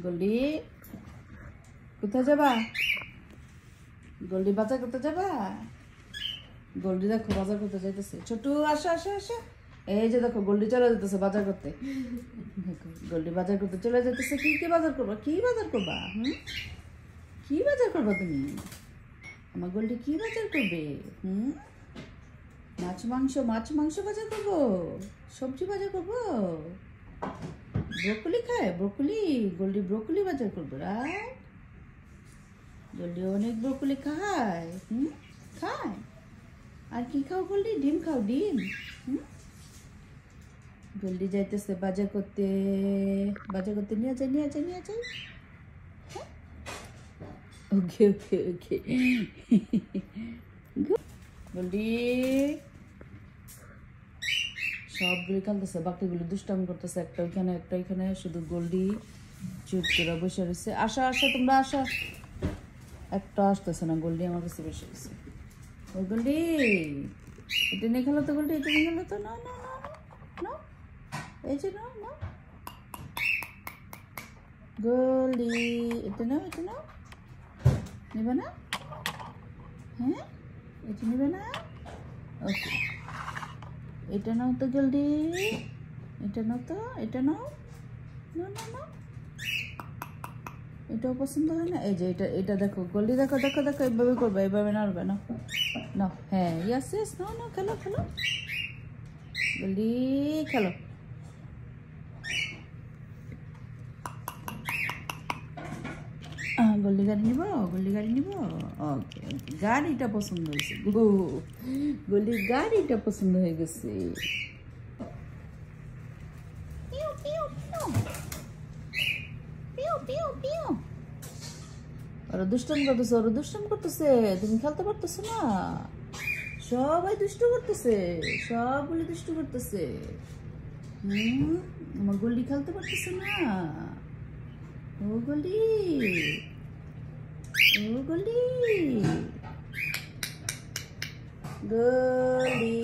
গোল্ডি কোথায় যাবা? গোল্ডি বাজার করতে যাবা? গোল্ডি দেখো বাজার করতে যাইতেছে। ছোটু আসো আসো আসো। এই যে দেখো গোল্ডি চলে যেতেছে বাজার করতে। দেখো গোল্ডি বাজার করতে চলে যেতেছে। কি কি বাজার করবা? কি বাজার করবা? কি বাজার করবা তুমি? আমার গোল্ডি কি বাজার করবে? মাছ মাংস বাজার করবো? সবজি বাজার করবো? ব্রোকলি খায়? ব্রোকলি গোল্ডি ব্রোকলি বাজার করবো। রাইট, গোল্ডি অনেক ব্রোকলি খায়। খায়। আর কি খাও গোল্ডি? ডিম খাও? ডিম। গোল্ডি যাইতেছে বাজার করতে। বাজার করতে নিয়ে যায় নিয়ে যায় নিয়ে যায়। ওকে ওকে ওকে। গোল্ডি সবগুলি খেলতেছে, বাকিগুলি দুষ্টামি করতেছে। একটা ওইখানে একটা ওইখানে। শুধু গোল্ডি চুপ করে বসে রয়েছে। আসা আসা তোমরা আসা। একটা আসতেছে না, গোল্ডি আমার কাছে বসে রয়েছে। ওই গোল্ডি এটা নিয়ে খেলো তো, গোল্ডি এটা নিয়ে খেলো তো। না না না না, এই যে না না গোল্ডি এটা নাও, এটা নাও। নেবে না? হ্যাঁ এটা নেবে না? ওকে এটা নাও তো গোল্ডি, এটা নাও তো, এটা নাও। না না না, এটাও পছন্দ হয় না। এই যে এটা এটা দেখো গোল্ডি, দেখো দেখো দেখো, এইভাবে করবে, এইভাবে নাড়বে না। না হ্যাঁ ইয়াস ইয়াস, নাও নাও খেলো খেলো গোল্ডি খেলো। গোল্ডি গাড়ি নিব, গোল্ডি গাড়ি নিব। ওকে ওকে, গাড়িটা পছন্দ হয়েছে। গোল্ডির গাড়িটা পছন্দ হয়ে গেছে। ওরা দুষ্টম করতেছে, ওরা দুষ্টম করতেছে। তুমি খেলতে পারতেছো না? সবাই দুষ্ট করতেছে, সবগুলি দুষ্ট করতেছে। আমার গোল্ডি খেলতে পারতেছে না। ও গোল্ডি, ও গোল্ডি, গোল্ডি